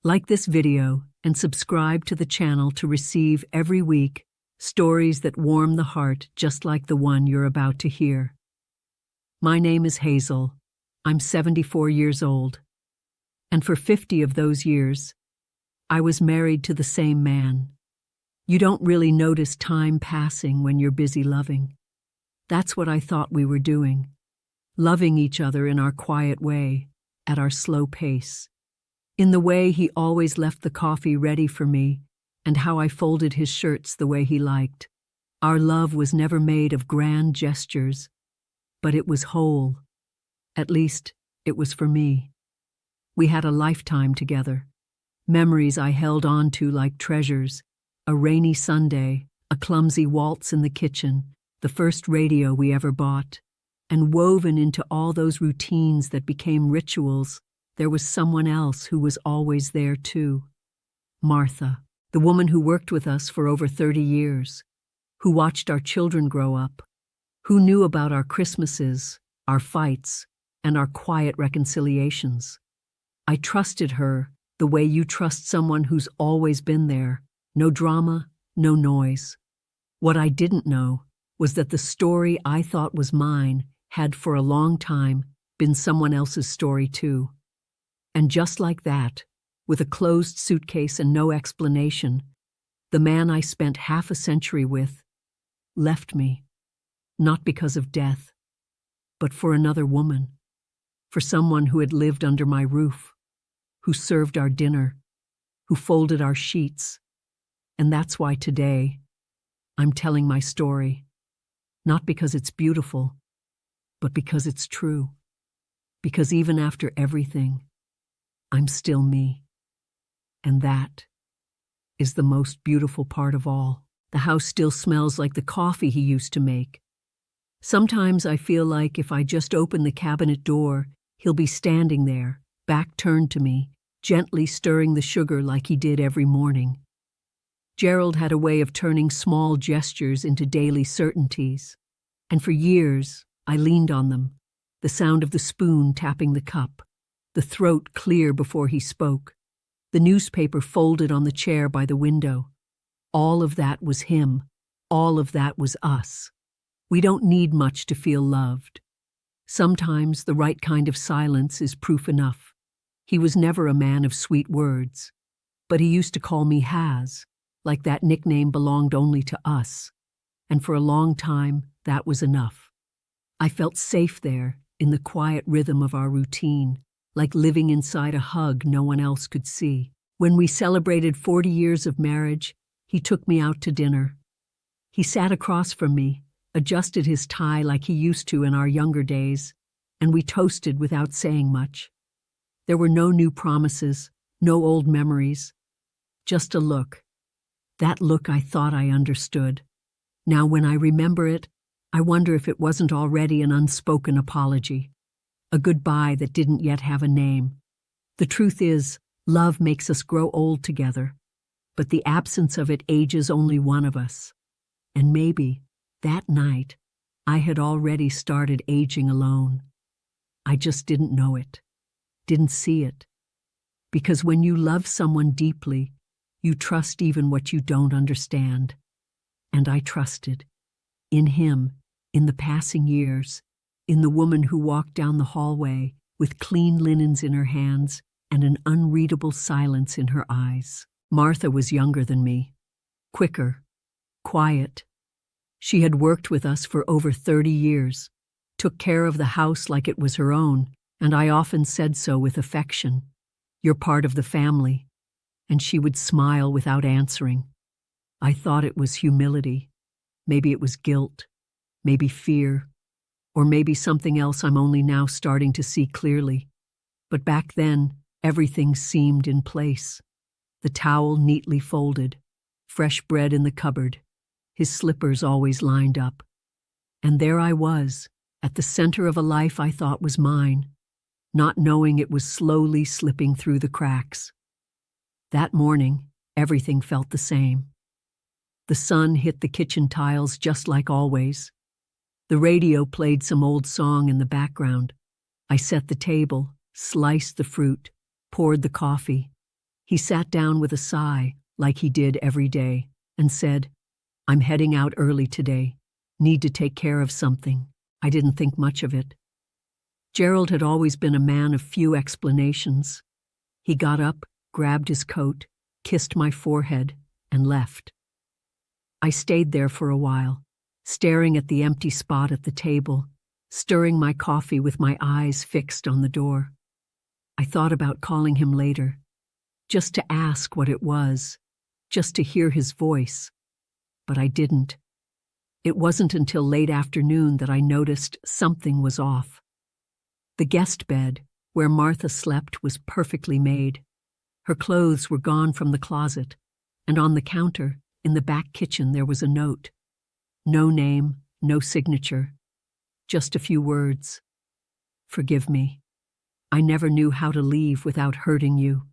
Like this video and subscribe to the channel to receive every week stories that warm the heart just like the one you're about to hear. My name is Hazel. I'm 74 years old. And for 50 of those years, I was married to the same man. You don't really notice time passing when you're busy loving. That's what I thought we were doing. Loving each other in our quiet way, at our slow pace. In the way he always left the coffee ready for me, and how I folded his shirts the way he liked. Our love was never made of grand gestures, but it was whole. At least, it was for me. We had a lifetime together. Memories I held on to like treasures. A rainy Sunday, a clumsy waltz in the kitchen, the first radio we ever bought. And woven into all those routines that became rituals, there was someone else who was always there too. Martha, the woman who worked with us for over 30 years, who watched our children grow up, who knew about our Christmases, our fights, and our quiet reconciliations. I trusted her the way you trust someone who's always been there. No drama, no noise. What I didn't know was that the story I thought was mine had for a long time been someone else's story too. And just like that, with a closed suitcase and no explanation, the man I spent half a century with left me, not because of death, but for another woman, for someone who had lived under my roof, who served our dinner, who folded our sheets. And that's why today, I'm telling my story, not because it's beautiful, but because it's true. Because even after everything, I'm still me. And that is the most beautiful part of all. The house still smells like the coffee he used to make. Sometimes I feel like if I just open the cabinet door, he'll be standing there, back turned to me, gently stirring the sugar like he did every morning. Gerald had a way of turning small gestures into daily certainties. And for years, I leaned on them, the sound of the spoon tapping the cup, the throat clear before he spoke, the newspaper folded on the chair by the window. All of that was him. All of that was us. We don't need much to feel loved. Sometimes the right kind of silence is proof enough. He was never a man of sweet words, but he used to call me Haz, like that nickname belonged only to us. And for a long time, that was enough. I felt safe there, in the quiet rhythm of our routine, like living inside a hug no one else could see. When we celebrated 40 years of marriage, he took me out to dinner. He sat across from me, adjusted his tie like he used to in our younger days, and we toasted without saying much. There were no new promises, no old memories, just a look. That look I thought I understood. Now when I remember it, I wonder if it wasn't already an unspoken apology. A goodbye that didn't yet have a name. The truth is, love makes us grow old together, but the absence of it ages only one of us. And maybe, that night, I had already started aging alone. I just didn't know it, didn't see it. Because when you love someone deeply, you trust even what you don't understand. And I trusted. In him, in the passing years, in the woman who walked down the hallway with clean linens in her hands and an unreadable silence in her eyes. Martha was younger than me, quicker, quiet. She had worked with us for over 30 years, took care of the house like it was her own, and I often said so with affection. You're part of the family. And she would smile without answering. I thought it was humility. Maybe it was guilt, maybe fear, or maybe something else I'm only now starting to see clearly. But back then, everything seemed in place. The towel neatly folded, fresh bread in the cupboard, his slippers always lined up. And there I was, at the center of a life I thought was mine, not knowing it was slowly slipping through the cracks. That morning, everything felt the same. The sun hit the kitchen tiles just like always. The radio played some old song in the background. I set the table, sliced the fruit, poured the coffee. He sat down with a sigh, like he did every day, and said, "I'm heading out early today. Need to take care of something." I didn't think much of it. Gerald had always been a man of few explanations. He got up, grabbed his coat, kissed my forehead, and left. I stayed there for a while, staring at the empty spot at the table, stirring my coffee with my eyes fixed on the door. I thought about calling him later, just to ask what it was, just to hear his voice, but I didn't. It wasn't until late afternoon that I noticed something was off. The guest bed, where Martha slept, was perfectly made. Her clothes were gone from the closet, and on the counter, in the back kitchen, there was a note. No name, no signature, just a few words. "Forgive me. I never knew how to leave without hurting you.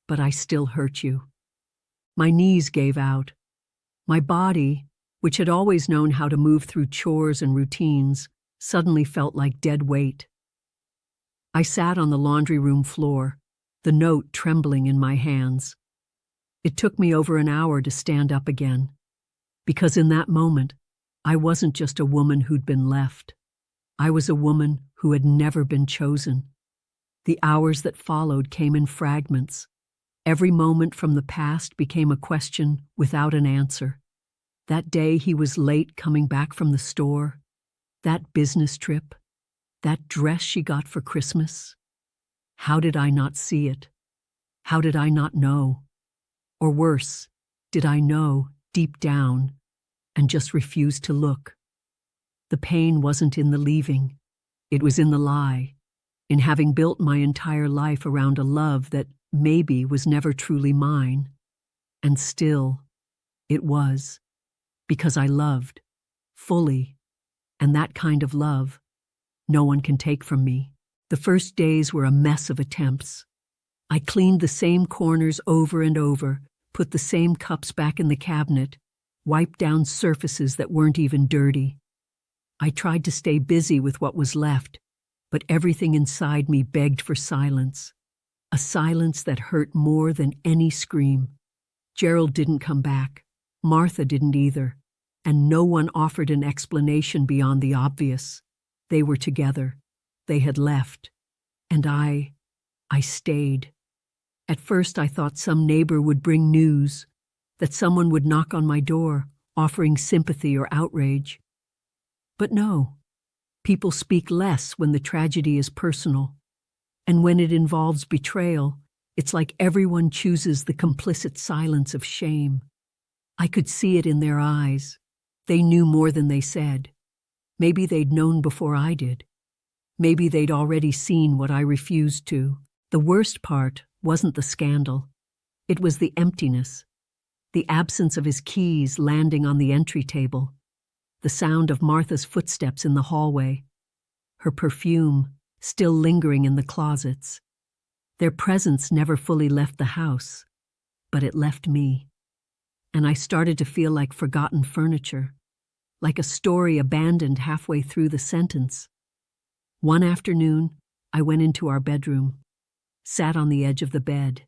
But I still hurt you." My knees gave out. My body, which had always known how to move through chores and routines, suddenly felt like dead weight. I sat on the laundry room floor, the note trembling in my hands. It took me over an hour to stand up again, because in that moment, I wasn't just a woman who'd been left. I was a woman who had never been chosen. The hours that followed came in fragments. Every moment from the past became a question without an answer. That day he was late coming back from the store, that business trip, that dress she got for Christmas. How did I not see it? How did I not know? Or worse, did I know deep down and just refuse to look? The pain wasn't in the leaving. It was in the lie, in having built my entire life around a love that maybe was never truly mine. And still, it was, because I loved, fully, and that kind of love no one can take from me. The first days were a mess of attempts. I cleaned the same corners over and over, put the same cups back in the cabinet, wiped down surfaces that weren't even dirty. I tried to stay busy with what was left, but everything inside me begged for silence, a silence that hurt more than any scream. Gerald didn't come back. Martha didn't either, and no one offered an explanation beyond the obvious. They were together. They had left. And I stayed. At first I thought some neighbor would bring news, that someone would knock on my door, offering sympathy or outrage. But no, people speak less when the tragedy is personal. And when it involves betrayal, it's like everyone chooses the complicit silence of shame. I could see it in their eyes. They knew more than they said. Maybe they'd known before I did. Maybe they'd already seen what I refused to. The worst part wasn't the scandal. It was the emptiness, the absence of his keys landing on the entry table, the sound of Martha's footsteps in the hallway, her perfume still lingering in the closets. Their presence never fully left the house, but it left me. And I started to feel like forgotten furniture, like a story abandoned halfway through the sentence. One afternoon, I went into our bedroom, sat on the edge of the bed.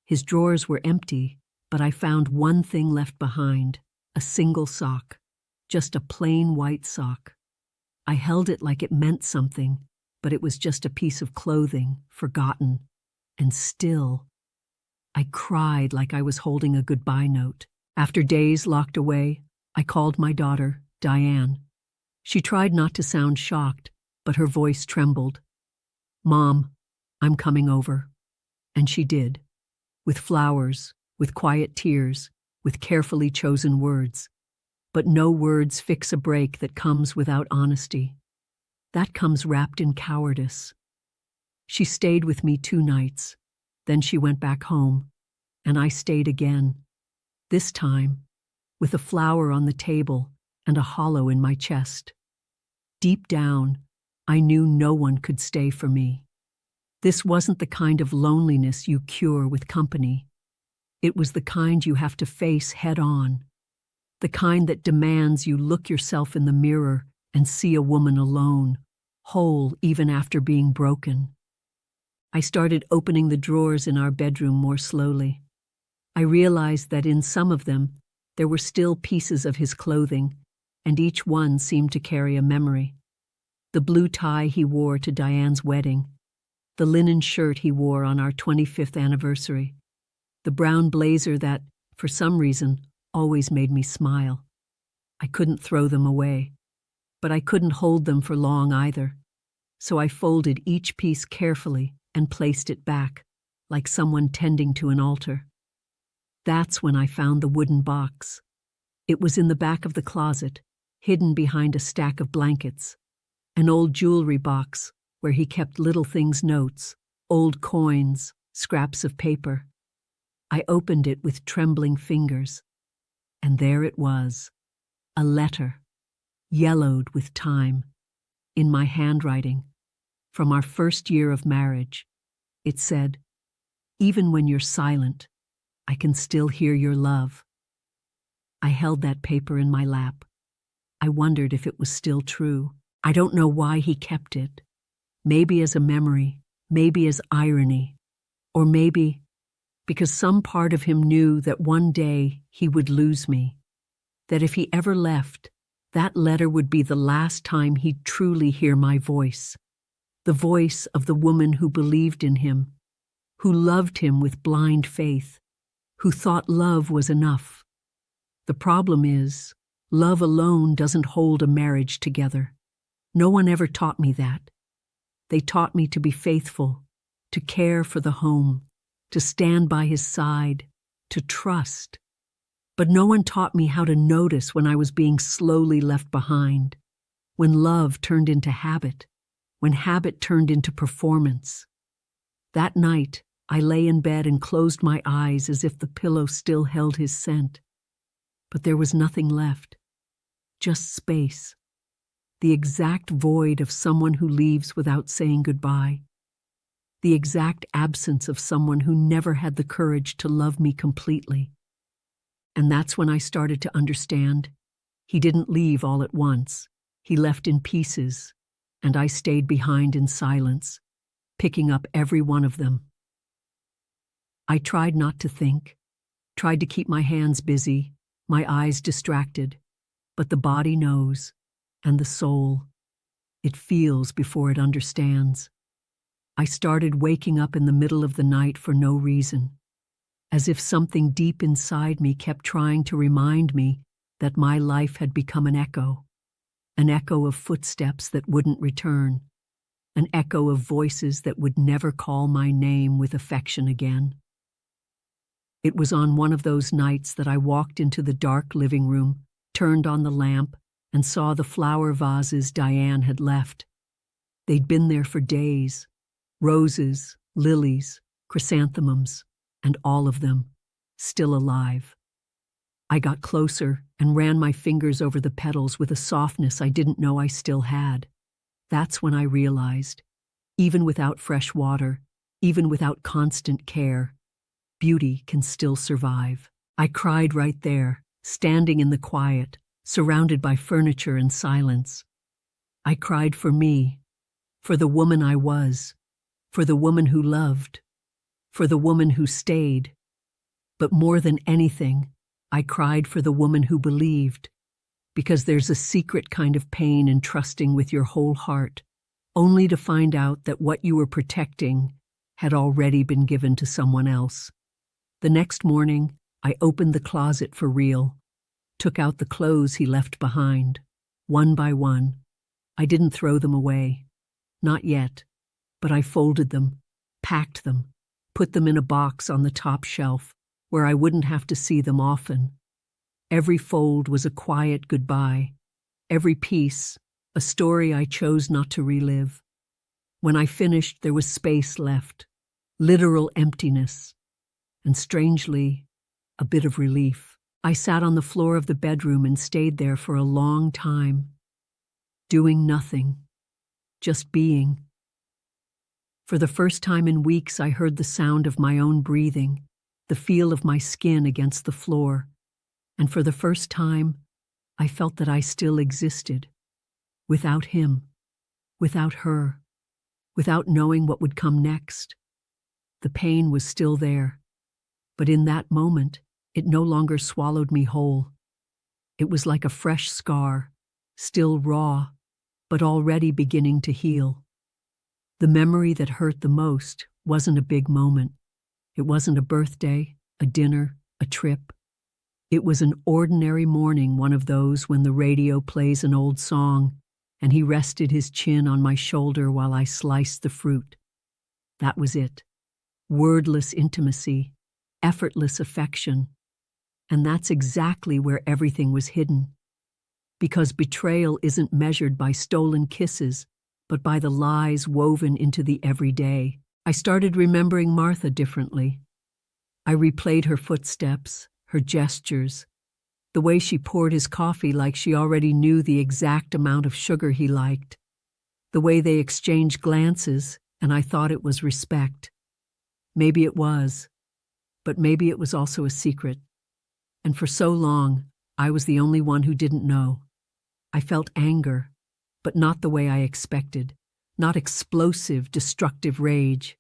His drawers were empty, but I found one thing left behind, a single sock, just a plain white sock. I held it like it meant something, but it was just a piece of clothing, forgotten. And still, I cried like I was holding a goodbye note. After days locked away, I called my daughter, Diane. She tried not to sound shocked, but her voice trembled. "Mom, I'm coming over." And she did, with flowers, with quiet tears, with carefully chosen words. But no words fix a break that comes without honesty. That comes wrapped in cowardice. She stayed with me 2 nights, then she went back home, and I stayed again. This time, with a flower on the table and a hollow in my chest. Deep down, I knew no one could stay for me. This wasn't the kind of loneliness you cure with company. It was the kind you have to face head on. The kind that demands you look yourself in the mirror and see a woman alone, whole even after being broken. I started opening the drawers in our bedroom more slowly. I realized that in some of them, there were still pieces of his clothing, and each one seemed to carry a memory. The blue tie he wore to Diane's wedding, the linen shirt he wore on our 25th anniversary, the brown blazer that, for some reason, always made me smile. I couldn't throw them away, but I couldn't hold them for long either, so I folded each piece carefully and placed it back, like someone tending to an altar. That's when I found the wooden box. It was in the back of the closet, hidden behind a stack of blankets, an old jewelry box where he kept little things notes, old coins, scraps of paper. I opened it with trembling fingers, and there it was, a letter, yellowed with time, in my handwriting, from our first year of marriage. It said, "Even when you're silent, I can still hear your love." I held that paper in my lap. I wondered if it was still true. I don't know why he kept it. Maybe as a memory, maybe as irony, or maybe because some part of him knew that one day he would lose me, that if he ever left, that letter would be the last time he'd truly hear my voice, the voice of the woman who believed in him, who loved him with blind faith, who thought love was enough. The problem is, love alone doesn't hold a marriage together. No one ever taught me that. They taught me to be faithful, to care for the home, to stand by his side, to trust. But no one taught me how to notice when I was being slowly left behind, when love turned into habit, when habit turned into performance. That night, I lay in bed and closed my eyes as if the pillow still held his scent. But there was nothing left, just space, the exact void of someone who leaves without saying goodbye, the exact absence of someone who never had the courage to love me completely. And that's when I started to understand. He didn't leave all at once. He left in pieces, and I stayed behind in silence, picking up every one of them. I tried not to think, tried to keep my hands busy, my eyes distracted, but the body knows, and the soul, it feels before it understands. I started waking up in the middle of the night for no reason, as if something deep inside me kept trying to remind me that my life had become an echo of footsteps that wouldn't return, an echo of voices that would never call my name with affection again. It was on one of those nights that I walked into the dark living room, turned on the lamp, and saw the flower vases Diane had left. They'd been there for days, roses, lilies, chrysanthemums, and all of them still alive. I got closer and ran my fingers over the petals with a softness I didn't know I still had. That's when I realized, even without fresh water, even without constant care, beauty can still survive. I cried right there, standing in the quiet, surrounded by furniture and silence. I cried for me, for the woman I was, for the woman who loved, for the woman who stayed. But more than anything, I cried for the woman who believed, because there's a secret kind of pain in trusting with your whole heart, only to find out that what you were protecting had already been given to someone else. The next morning, I opened the closet for real, took out the clothes he left behind, one by one. I didn't throw them away. Not yet. But I folded them, packed them, put them in a box on the top shelf where I wouldn't have to see them often. Every fold was a quiet goodbye. Every piece, a story I chose not to relive. When I finished, there was space left, literal emptiness, and strangely, a bit of relief. I sat on the floor of the bedroom and stayed there for a long time, doing nothing, just being. For the first time in weeks, I heard the sound of my own breathing, the feel of my skin against the floor, and for the first time, I felt that I still existed, without him, without her, without knowing what would come next. The pain was still there. But in that moment, it no longer swallowed me whole. It was like a fresh scar, still raw, but already beginning to heal. The memory that hurt the most wasn't a big moment. It wasn't a birthday, a dinner, a trip. It was an ordinary morning, one of those when the radio plays an old song, and he rested his chin on my shoulder while I sliced the fruit. That was it. Wordless intimacy, effortless affection. And that's exactly where everything was hidden. Because betrayal isn't measured by stolen kisses, but by the lies woven into the everyday. I started remembering Martha differently. I replayed her footsteps, her gestures, the way she poured his coffee like she already knew the exact amount of sugar he liked, the way they exchanged glances, and I thought it was respect. Maybe it was, but maybe it was also a secret. And for so long, I was the only one who didn't know. I felt anger, but not the way I expected, not explosive, destructive rage.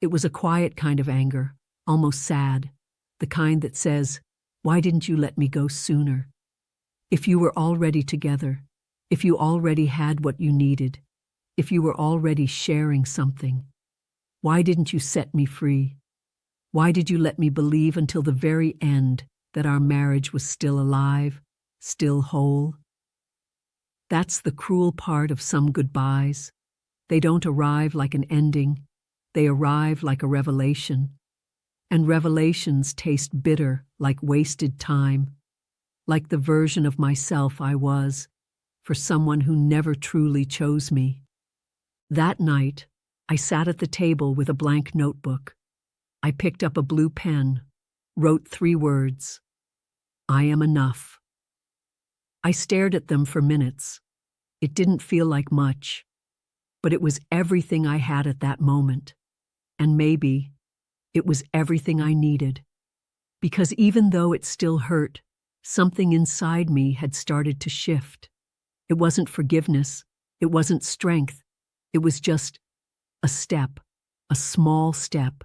It was a quiet kind of anger, almost sad, the kind that says, "Why didn't you let me go sooner? If you were already together, if you already had what you needed, if you were already sharing something, why didn't you set me free? Why did you let me believe until the very end that our marriage was still alive, still whole?" That's the cruel part of some goodbyes. They don't arrive like an ending. They arrive like a revelation. And revelations taste bitter like wasted time, like the version of myself I was, for someone who never truly chose me. That night, I sat at the table with a blank notebook. I picked up a blue pen, wrote 3 words. I am enough. I stared at them for minutes. It didn't feel like much, but it was everything I had at that moment. And maybe it was everything I needed. Because even though it still hurt, something inside me had started to shift. It wasn't forgiveness. It wasn't strength. It was just a step, a small step,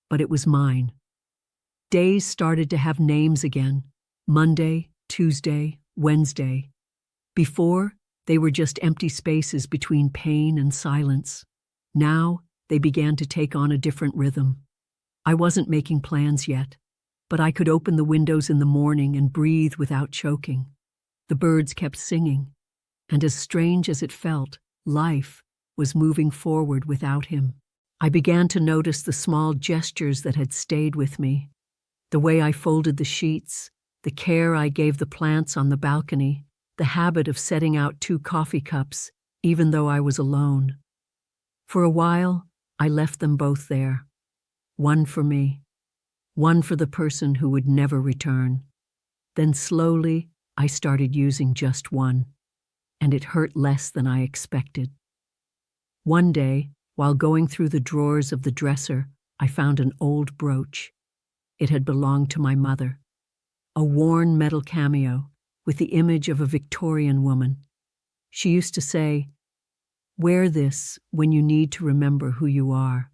but it was mine. Days started to have names again. Monday, Tuesday, Wednesday. Before, they were just empty spaces between pain and silence. Now, they began to take on a different rhythm. I wasn't making plans yet, but I could open the windows in the morning and breathe without choking. The birds kept singing, and as strange as it felt, life was moving forward without him. I began to notice the small gestures that had stayed with me, the way I folded the sheets, the care I gave the plants on the balcony, the habit of setting out 2 coffee cups, even though I was alone. For a while, I left them both there. One for me, one for the person who would never return. Then slowly, I started using just one, and it hurt less than I expected. One day, while going through the drawers of the dresser, I found an old brooch. It had belonged to my mother. A worn metal cameo with the image of a Victorian woman. She used to say, "Wear this when you need to remember who you are."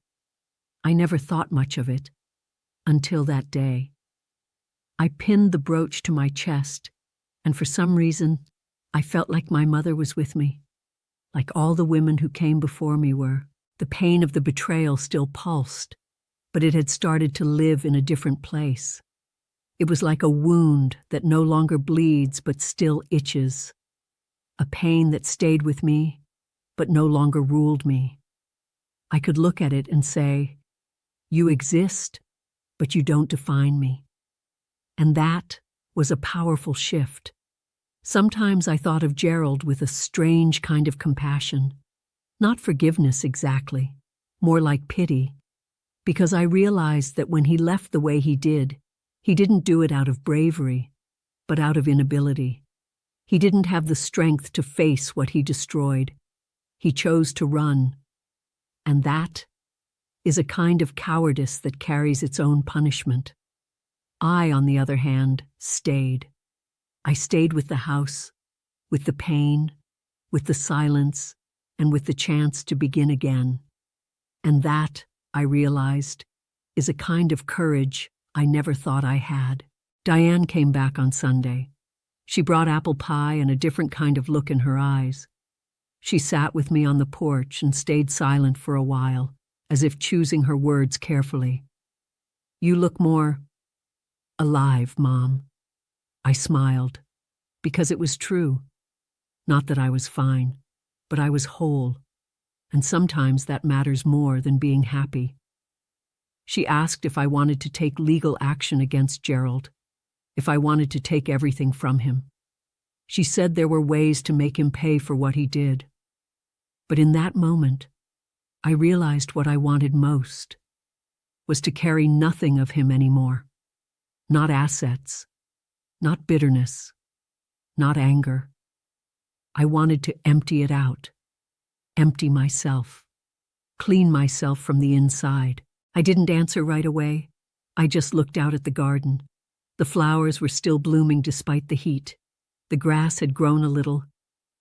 I never thought much of it, until that day. I pinned the brooch to my chest, and for some reason, I felt like my mother was with me, like all the women who came before me were. The pain of the betrayal still pulsed, but it had started to live in a different place. It was like a wound that no longer bleeds but still itches, a pain that stayed with me but no longer ruled me. I could look at it and say, "You exist, but you don't define me." And that was a powerful shift. Sometimes I thought of Gerald with a strange kind of compassion. Not forgiveness exactly, more like pity, because I realized that when he left the way he didn't do it out of bravery, but out of inability. He didn't have the strength to face what he destroyed. He chose to run. And that is a kind of cowardice that carries its own punishment. I, on the other hand, stayed. I stayed with the house, with the pain, with the silence, and with the chance to begin again. And that, I realized, is a kind of courage I never thought I had. Diane came back on Sunday. She brought apple pie and a different kind of look in her eyes. She sat with me on the porch and stayed silent for a while, as if choosing her words carefully. "You look more alive, Mom." I smiled, because it was true. Not that I was fine, but I was whole, and sometimes that matters more than being happy. She asked if I wanted to take legal action against Gerald, if I wanted to take everything from him. She said there were ways to make him pay for what he did. But in that moment, I realized what I wanted most was to carry nothing of him anymore. Not assets, not bitterness, not anger. I wanted to empty it out, empty myself, clean myself from the inside. I didn't answer right away. I just looked out at the garden. The flowers were still blooming despite the heat. The grass had grown a little,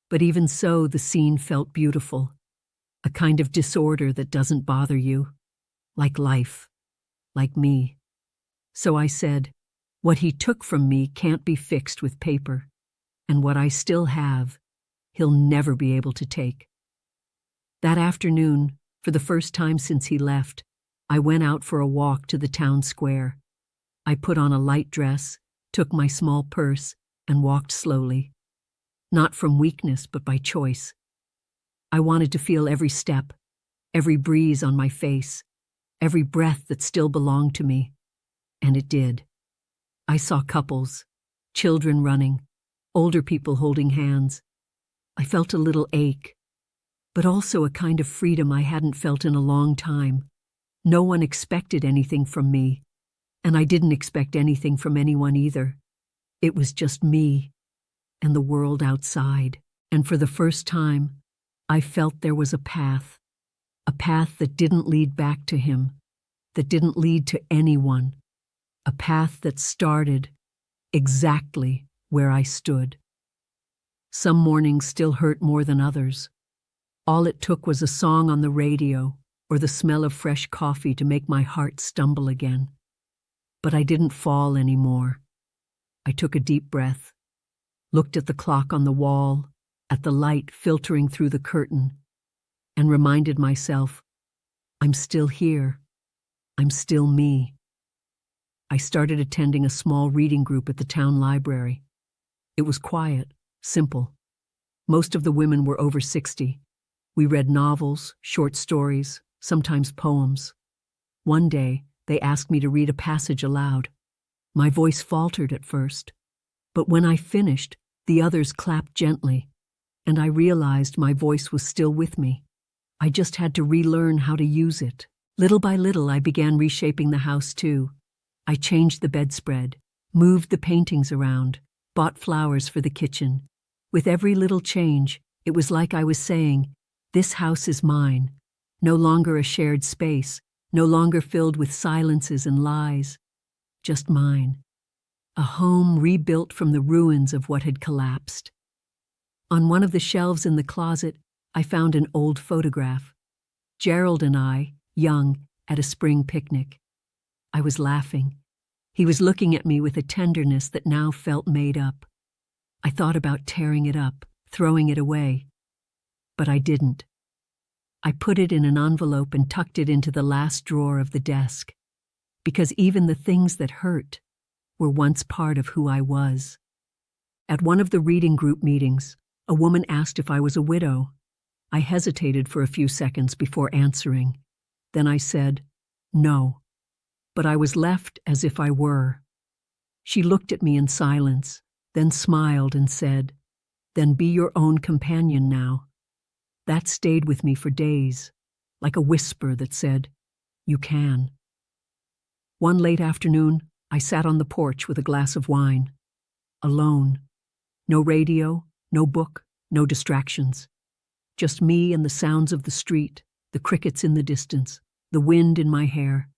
but even so the scene felt beautiful. A kind of disorder that doesn't bother you, like life, like me. So I said, what he took from me can't be fixed with paper, and what I still have, he'll never be able to take. That afternoon, for the first time since he left, I went out for a walk to the town square. I put on a light dress, took my small purse, and walked slowly. Not from weakness, but by choice. I wanted to feel every step, every breeze on my face, every breath that still belonged to me. And it did. I saw couples, children running, older people holding hands. I felt a little ache, but also a kind of freedom I hadn't felt in a long time. No one expected anything from me, and I didn't expect anything from anyone either. It was just me and the world outside, and for the first time, I felt there was a path that didn't lead back to him, that didn't lead to anyone, a path that started exactly where I stood. Some mornings still hurt more than others. All it took was a song on the radio or the smell of fresh coffee to make my heart stumble again. But I didn't fall anymore. I took a deep breath, looked at the clock on the wall, at the light filtering through the curtain, and reminded myself, I'm still here. I'm still me. I started attending a small reading group at the town library. It was quiet, simple. Most of the women were over 60. We read novels, short stories, sometimes poems. One day, they asked me to read a passage aloud. My voice faltered at first, but when I finished, the others clapped gently, and I realized my voice was still with me. I just had to relearn how to use it. Little by little, I began reshaping the house too. I changed the bedspread, moved the paintings around, bought flowers for the kitchen. With every little change, it was like I was saying, this house is mine, no longer a shared space, no longer filled with silences and lies, just mine. A home rebuilt from the ruins of what had collapsed. On one of the shelves in the closet, I found an old photograph. Gerald and I, young, at a spring picnic. I was laughing. He was looking at me with a tenderness that now felt made up. I thought about tearing it up, throwing it away. But I didn't. I put it in an envelope and tucked it into the last drawer of the desk, because even the things that hurt were once part of who I was. At one of the reading group meetings, a woman asked if I was a widow. I hesitated for a few seconds before answering. Then I said, no, but I was left as if I were. She looked at me in silence, then smiled and said, then be your own companion now. That stayed with me for days, like a whisper that said, you can. One late afternoon, I sat on the porch with a glass of wine. Alone. No radio, no book, no distractions. Just me and the sounds of the street, the crickets in the distance, the wind in my hair.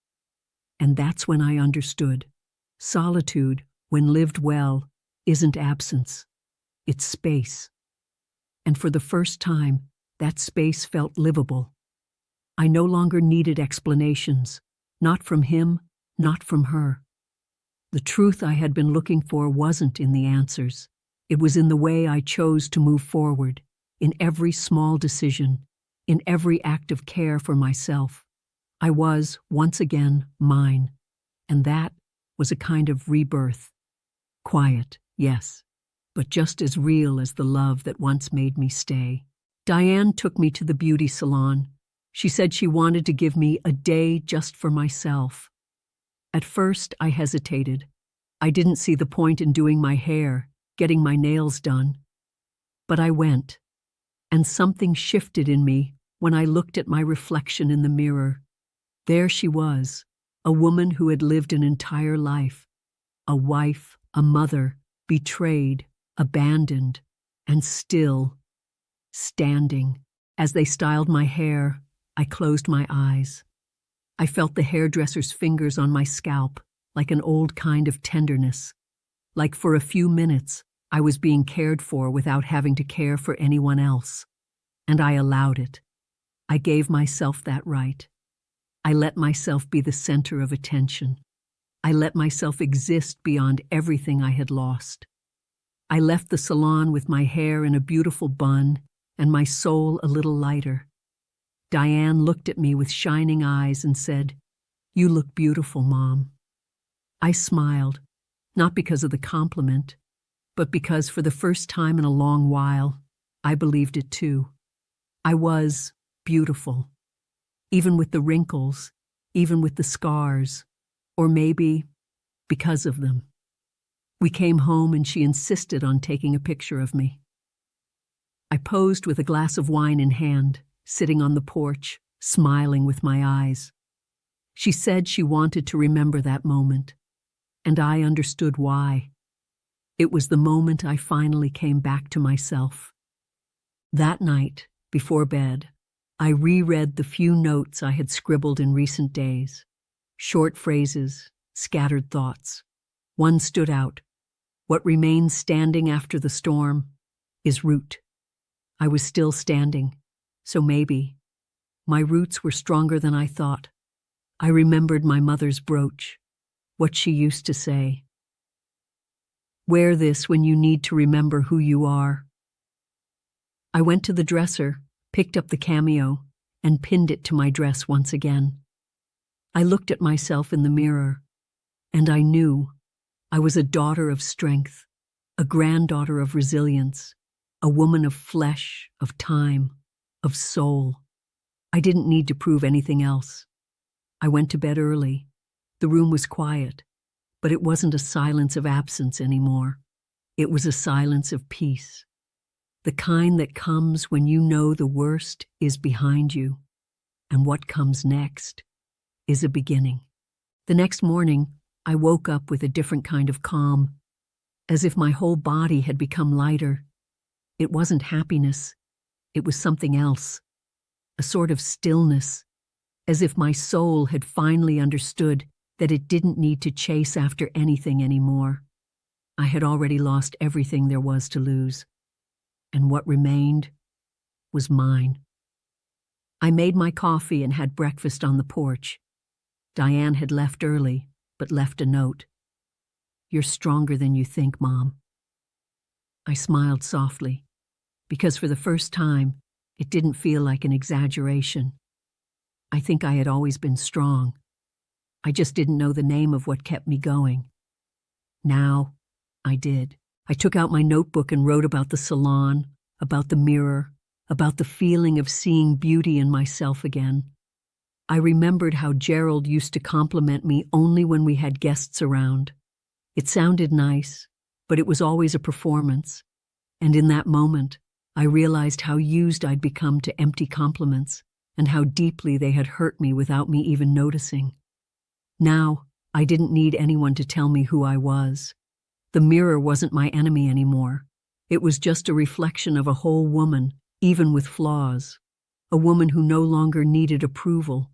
And that's when I understood. Solitude, when lived well, isn't absence. It's space. And for the first time, that space felt livable. I no longer needed explanations, Not from him, not from her. The truth I had been looking for wasn't in the answers. It was in the way I chose to move forward, in every small decision, in every act of care for myself. I was, once again, mine, and that was a kind of rebirth. Quiet, yes, but just as real as the love that once made me stay. Diane took me to the beauty salon. She said she wanted to give me a day just for myself. At first, I hesitated. I didn't see the point in doing my hair, getting my nails done. But I went, and something shifted in me when I looked at my reflection in the mirror. There she was, a woman who had lived an entire life, a wife, a mother, betrayed, abandoned, and still standing. As they styled my hair, I closed my eyes. I felt the hairdresser's fingers on my scalp, like an old kind of tenderness. Like for a few minutes, I was being cared for without having to care for anyone else. And I allowed it. I gave myself that right. I let myself be the center of attention. I let myself exist beyond everything I had lost. I left the salon with my hair in a beautiful bun and my soul a little lighter. Diane looked at me with shining eyes and said, "You look beautiful, Mom." I smiled, not because of the compliment, but because for the first time in a long while, I believed it too. I was beautiful, even with the wrinkles, even with the scars, or maybe because of them. We came home and she insisted on taking a picture of me. I posed with a glass of wine in hand, sitting on the porch, smiling with my eyes. She said she wanted to remember that moment, and I understood why. It was the moment I finally came back to myself. That night, before bed, I reread the few notes I had scribbled in recent days. Short phrases, scattered thoughts. One stood out. What remains standing after the storm is root. I was still standing, so maybe my roots were stronger than I thought. I remembered my mother's brooch, what she used to say. Wear this when you need to remember who you are. I went to the dresser, picked up the cameo, and pinned it to my dress once again. I looked at myself in the mirror, and I knew I was a daughter of strength, a granddaughter of resilience, a woman of flesh, of time, of soul. I didn't need to prove anything else. I went to bed early. The room was quiet, but it wasn't a silence of absence anymore. It was a silence of peace. The kind that comes when you know the worst is behind you, and what comes next is a beginning. The next morning, I woke up with a different kind of calm, as if my whole body had become lighter. It wasn't happiness, it was something else, a sort of stillness, as if my soul had finally understood that it didn't need to chase after anything anymore. I had already lost everything there was to lose, and what remained was mine. I made my coffee and had breakfast on the porch. Diane had left early, but left a note. "You're stronger than you think, Mom." I smiled softly, because for the first time, it didn't feel like an exaggeration. I think I had always been strong. I just didn't know the name of what kept me going. Now, I did. I took out my notebook and wrote about the salon, about the mirror, about the feeling of seeing beauty in myself again. I remembered how Gerald used to compliment me only when we had guests around. It sounded nice, but it was always a performance. And in that moment, I realized how used I'd become to empty compliments, and how deeply they had hurt me without me even noticing. Now, I didn't need anyone to tell me who I was. The mirror wasn't my enemy anymore. It was just a reflection of a whole woman, even with flaws. A woman who no longer needed approval,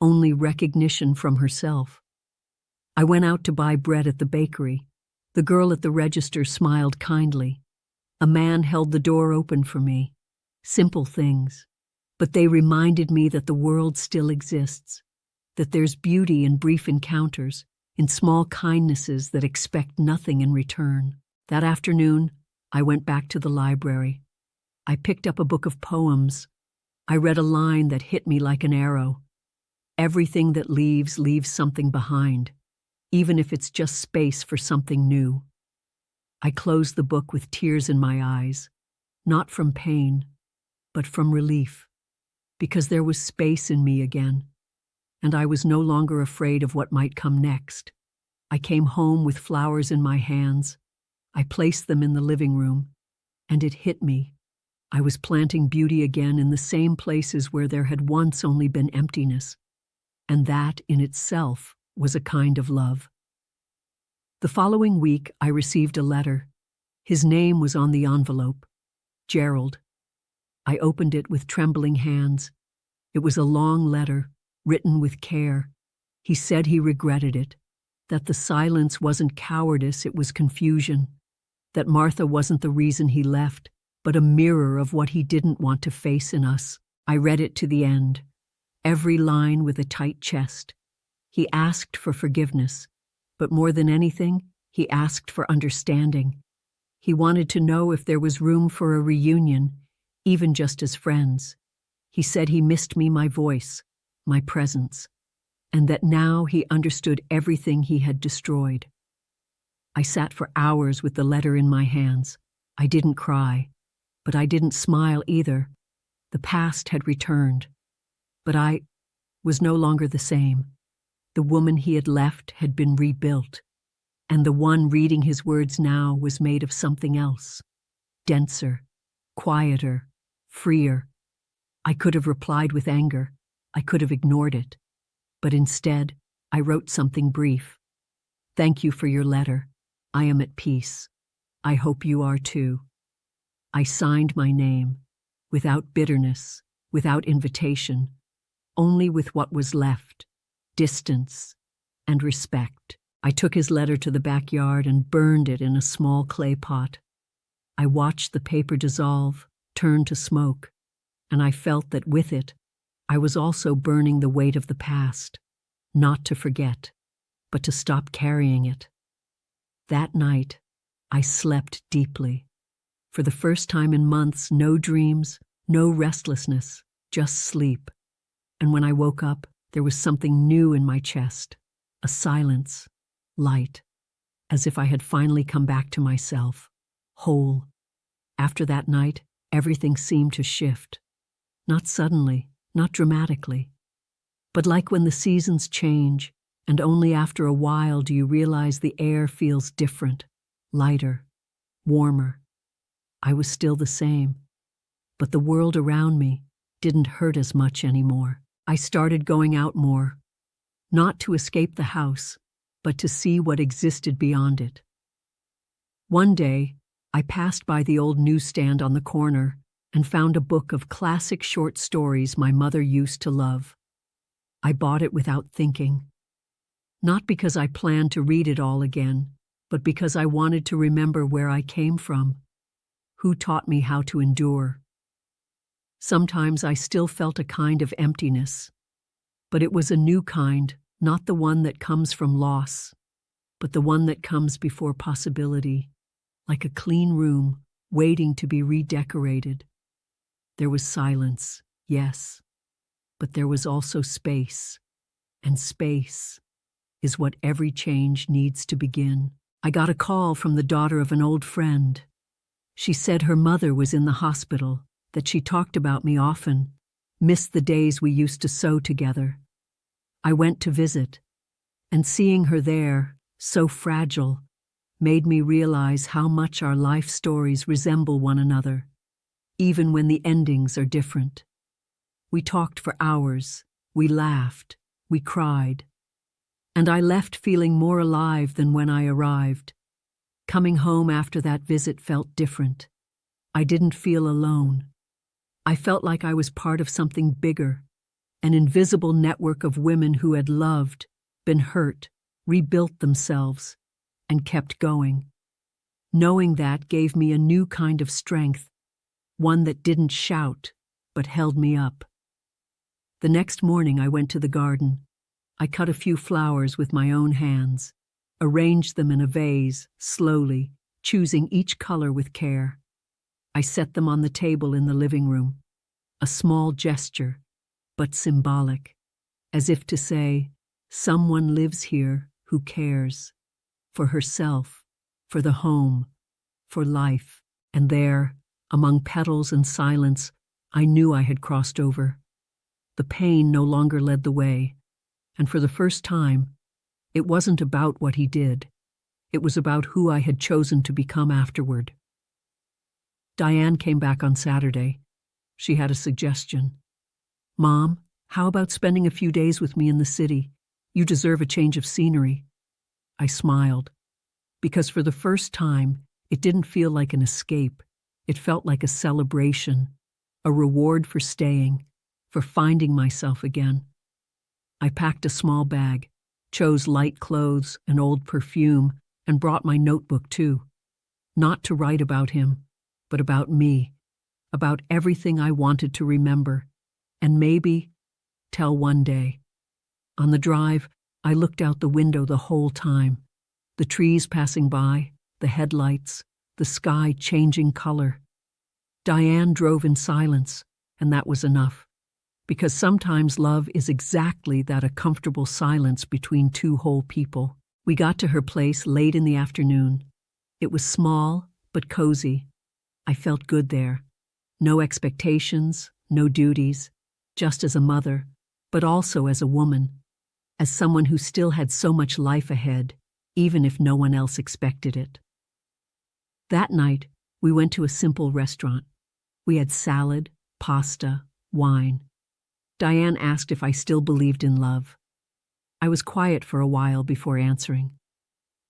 only recognition from herself. I went out to buy bread at the bakery. The girl at the register smiled kindly. A man held the door open for me. Simple things, but they reminded me that the world still exists. that there's beauty in brief encounters, in small kindnesses that expect nothing in return. That afternoon, I went back to the library. I picked up a book of poems. I read a line that hit me like an arrow. Everything that leaves something behind, even if it's just space for something new. I closed the book with tears in my eyes, not from pain, but from relief, because there was space in me again, and I was no longer afraid of what might come next. I came home with flowers in my hands. I placed them in the living room, and it hit me. I was planting beauty again in the same places where there had once only been emptiness, and that in itself was a kind of love. The following week, I received a letter. His name was on the envelope, Gerald. I opened it with trembling hands. It was a long letter, written with care. He said he regretted it, that the silence wasn't cowardice, it was confusion, that Martha wasn't the reason he left, but a mirror of what he didn't want to face in us. I read it to the end, every line with a tight chest. He asked for forgiveness, but more than anything, he asked for understanding. He wanted to know if there was room for a reunion, even just as friends. He said he missed me, my voice, my presence, and that now he understood everything he had destroyed. I sat for hours with the letter in my hands. I didn't cry, but I didn't smile either. The past had returned, but I was no longer the same. The woman he had left had been rebuilt, and the one reading his words now was made of something else, denser, quieter, freer. I could have replied with anger. I could have ignored it. But instead, I wrote something brief. Thank you for your letter. I am at peace. I hope you are too. I signed my name, without bitterness, without invitation, only with what was left, distance and respect. I took his letter to the backyard and burned it in a small clay pot. I watched the paper dissolve, turn to smoke, and I felt that with it, I was also burning the weight of the past, not to forget, but to stop carrying it. That night, I slept deeply. For the first time in months, no dreams, no restlessness, just sleep. And when I woke up, there was something new in my chest, a silence, light, as if I had finally come back to myself, whole. After that night, everything seemed to shift. Not suddenly, not dramatically, but like when the seasons change, and only after a while do you realize the air feels different, lighter, warmer. I was still the same, but the world around me didn't hurt as much anymore. I started going out more, not to escape the house, but to see what existed beyond it. One day, I passed by the old newsstand on the corner and found a book of classic short stories my mother used to love. I bought it without thinking. Not because I planned to read it all again, but because I wanted to remember where I came from, who taught me how to endure. Sometimes I still felt a kind of emptiness, but it was a new kind, not the one that comes from loss, but the one that comes before possibility, like a clean room waiting to be redecorated. There was silence, yes, but there was also space, and space is what every change needs to begin. I got a call from the daughter of an old friend. She said her mother was in the hospital, that she talked about me often, missed the days we used to sew together. I went to visit, and seeing her there, so fragile, made me realize how much our life stories resemble one another, even when the endings are different. We talked for hours, we laughed, we cried, and I left feeling more alive than when I arrived. Coming home after that visit felt different. I didn't feel alone. I felt like I was part of something bigger, an invisible network of women who had loved, been hurt, rebuilt themselves, and kept going. Knowing that gave me a new kind of strength, one that didn't shout, but held me up. The next morning I went to the garden. I cut a few flowers with my own hands, arranged them in a vase, slowly, choosing each color with care. I set them on the table in the living room, a small gesture, but symbolic, as if to say, someone lives here who cares, for herself, for the home, for life. And there, among petals and silence, I knew I had crossed over. The pain no longer led the way, and for the first time, it wasn't about what he did. It was about who I had chosen to become afterward. Diane came back on Saturday. She had a suggestion. "Mom, how about spending a few days with me in the city? You deserve a change of scenery." I smiled, because for the first time, it didn't feel like an escape. It felt like a celebration, a reward for staying, for finding myself again. I packed a small bag, chose light clothes and old perfume, and brought my notebook too. Not to write about him, but about me, about everything I wanted to remember, and maybe tell one day. On the drive, I looked out the window the whole time, the trees passing by, the headlights, the sky changing color. Diane drove in silence, and that was enough, because sometimes love is exactly that, a comfortable silence between two whole people. We got to her place late in the afternoon. It was small, but cozy. I felt good there. No expectations, no duties, just as a mother, but also as a woman, as someone who still had so much life ahead, even if no one else expected it. That night, we went to a simple restaurant. We had salad, pasta, wine. Diane asked if I still believed in love. I was quiet for a while before answering.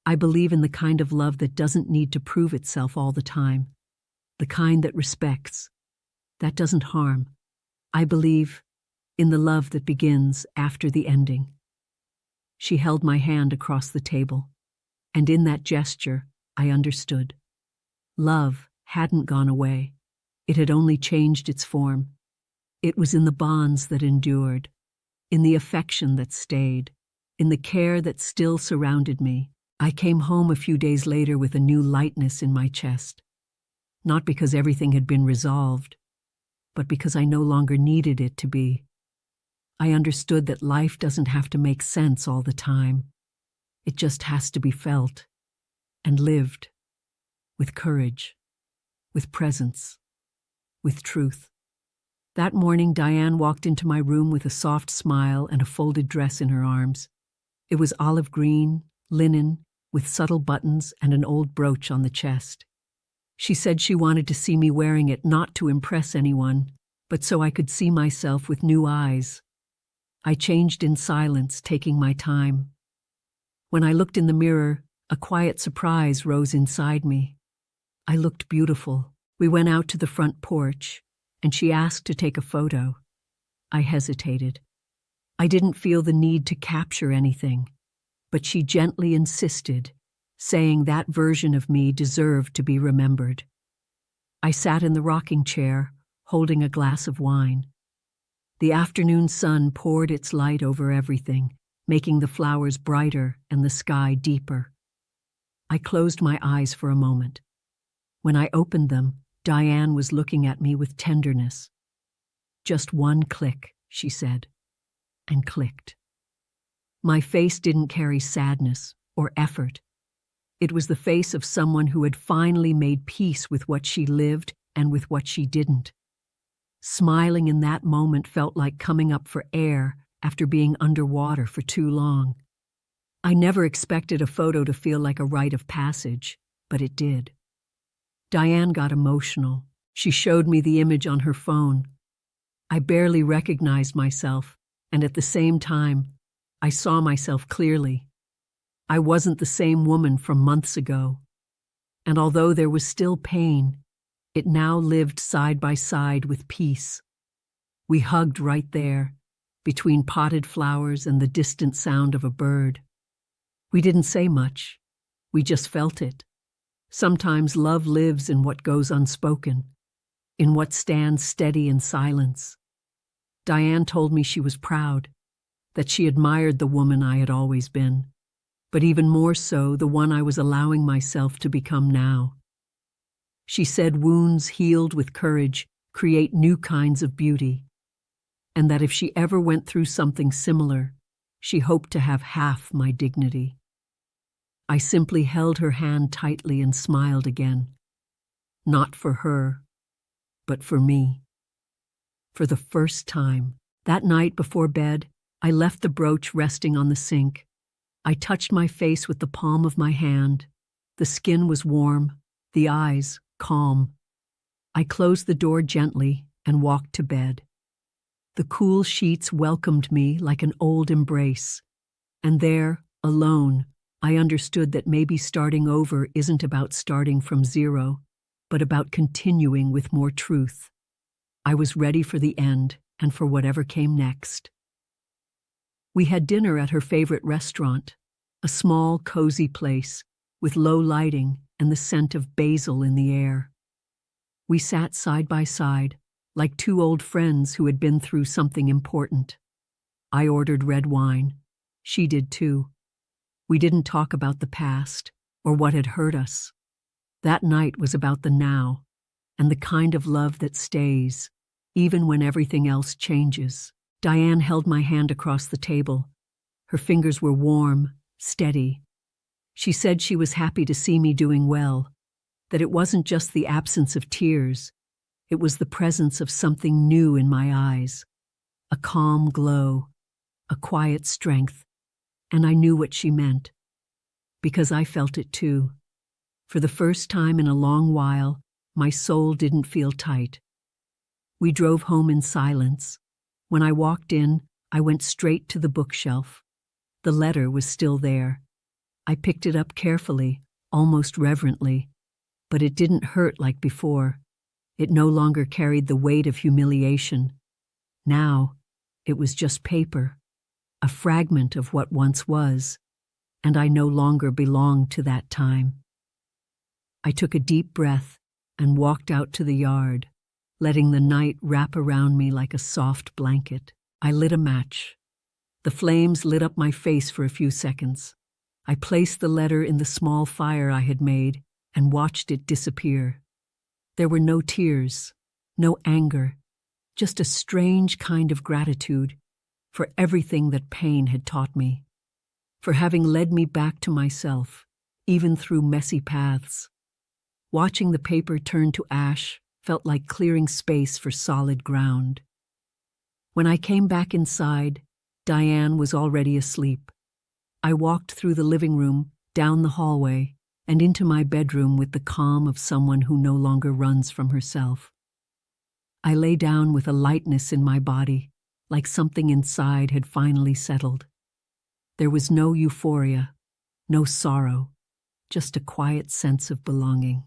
I believe in the kind of love that doesn't need to prove itself all the time, the kind that respects, that doesn't harm. I believe in the love that begins after the ending. She held my hand across the table, and in that gesture, I understood. Love hadn't gone away. It had only changed its form. It was in the bonds that endured, in the affection that stayed, in the care that still surrounded me. I came home a few days later with a new lightness in my chest. Not because everything had been resolved, but because I no longer needed it to be. I understood that life doesn't have to make sense all the time. It just has to be felt and lived with courage, with presence, with truth. That morning, Diane walked into my room with a soft smile and a folded dress in her arms. It was olive green, linen, with subtle buttons and an old brooch on the chest. She said she wanted to see me wearing it not to impress anyone, but so I could see myself with new eyes. I changed in silence, taking my time. When I looked in the mirror, a quiet surprise rose inside me. I looked beautiful. We went out to the front porch, and she asked to take a photo. I hesitated. I didn't feel the need to capture anything, but she gently insisted, saying that version of me deserved to be remembered. I sat in the rocking chair, holding a glass of wine. The afternoon sun poured its light over everything, making the flowers brighter and the sky deeper. I closed my eyes for a moment. When I opened them, Diane was looking at me with tenderness. "Just one click," she said, and clicked. My face didn't carry sadness or effort. It was the face of someone who had finally made peace with what she lived and with what she didn't. Smiling in that moment felt like coming up for air after being underwater for too long. I never expected a photo to feel like a rite of passage, but it did. Diane got emotional. She showed me the image on her phone. I barely recognized myself, and at the same time, I saw myself clearly. I wasn't the same woman from months ago. And although there was still pain, it now lived side by side with peace. We hugged right there, between potted flowers and the distant sound of a bird. We didn't say much. We just felt it. Sometimes love lives in what goes unspoken, in what stands steady in silence. Diane told me she was proud. that she admired the woman I had always been, but even more so the one I was allowing myself to become now. She said wounds healed with courage create new kinds of beauty, and that if she ever went through something similar, she hoped to have half my dignity. I simply held her hand tightly and smiled again. Not for her, but for me. For the first time, that night before bed, I left the brooch resting on the sink. I touched my face with the palm of my hand. The skin was warm, the eyes calm. I closed the door gently and walked to bed. The cool sheets welcomed me like an old embrace. And there, alone, I understood that maybe starting over isn't about starting from zero, but about continuing with more truth. I was ready for the end and for whatever came next. We had dinner at her favorite restaurant, a small, cozy place with low lighting and the scent of basil in the air. We sat side by side, like two old friends who had been through something important. I ordered red wine. She did too. We didn't talk about the past or what had hurt us. That night was about the now and the kind of love that stays, even when everything else changes. Diane held my hand across the table. Her fingers were warm, steady. She said she was happy to see me doing well, that it wasn't just the absence of tears, it was the presence of something new in my eyes, a calm glow, a quiet strength, and I knew what she meant, because I felt it too. For the first time in a long while, my soul didn't feel tight. We drove home in silence. When I walked in, I went straight to the bookshelf. The letter was still there. I picked it up carefully, almost reverently, but it didn't hurt like before. It no longer carried the weight of humiliation. Now, it was just paper, a fragment of what once was, and I no longer belonged to that time. I took a deep breath and walked out to the yard, letting the night wrap around me like a soft blanket. I lit a match. The flames lit up my face for a few seconds. I placed the letter in the small fire I had made and watched it disappear. There were no tears, no anger, just a strange kind of gratitude for everything that pain had taught me, for having led me back to myself, even through messy paths. Watching the paper turn to ash felt like clearing space for solid ground. When I came back inside, Diane was already asleep. I walked through the living room, down the hallway, and into my bedroom with the calm of someone who no longer runs from herself. I lay down with a lightness in my body, like something inside had finally settled. There was no euphoria, no sorrow, just a quiet sense of belonging.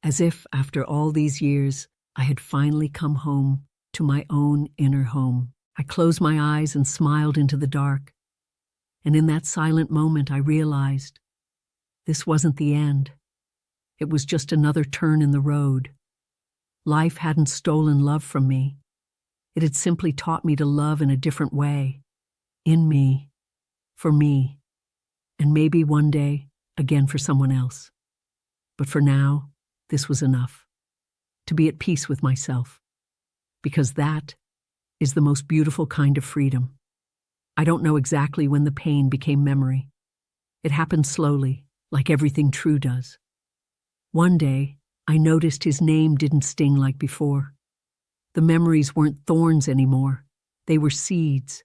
As if, after all these years, I had finally come home to my own inner home. I closed my eyes and smiled into the dark. And in that silent moment, I realized this wasn't the end. It was just another turn in the road. Life hadn't stolen love from me. It had simply taught me to love in a different way. In me, for me, and maybe one day, again for someone else. But for now, this was enough. To be at peace with myself. Because that is the most beautiful kind of freedom. I don't know exactly when the pain became memory. It happened slowly, like everything true does. One day, I noticed his name didn't sting like before. The memories weren't thorns anymore. They were seeds.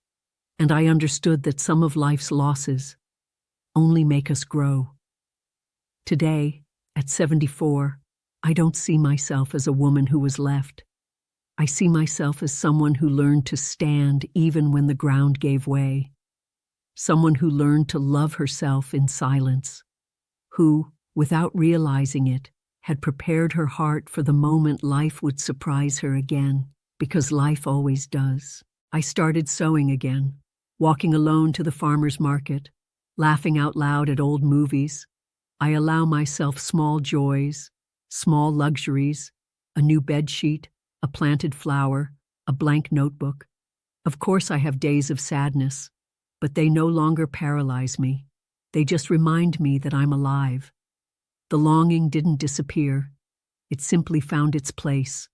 And I understood that some of life's losses only make us grow. Today, at 74, I don't see myself as a woman who was left. I see myself as someone who learned to stand even when the ground gave way. Someone who learned to love herself in silence. Who, without realizing it, had prepared her heart for the moment life would surprise her again, because life always does. I started sewing again, walking alone to the farmer's market, laughing out loud at old movies. I allow myself small joys, small luxuries, a new bedsheet, a planted flower, a blank notebook. Of course I have days of sadness, but they no longer paralyze me. They just remind me that I'm alive. The longing didn't disappear. It simply found its place.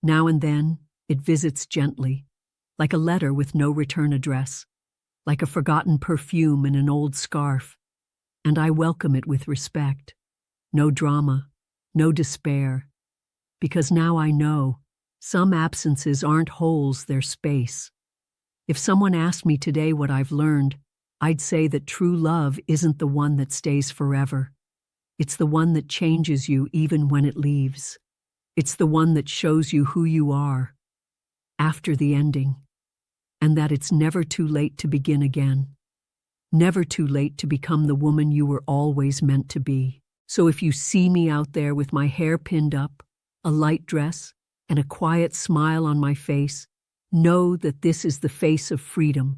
Now and then, it visits gently, like a letter with no return address, like a forgotten perfume in an old scarf, and I welcome it with respect. No drama, no despair, because now I know some absences aren't holes, they're space. If someone asked me today what I've learned, I'd say that true love isn't the one that stays forever. It's the one that changes you even when it leaves. It's the one that shows you who you are after the ending, and that it's never too late to begin again. Never too late to become the woman you were always meant to be. So if you see me out there with my hair pinned up, a light dress, and a quiet smile on my face, know that this is the face of freedom.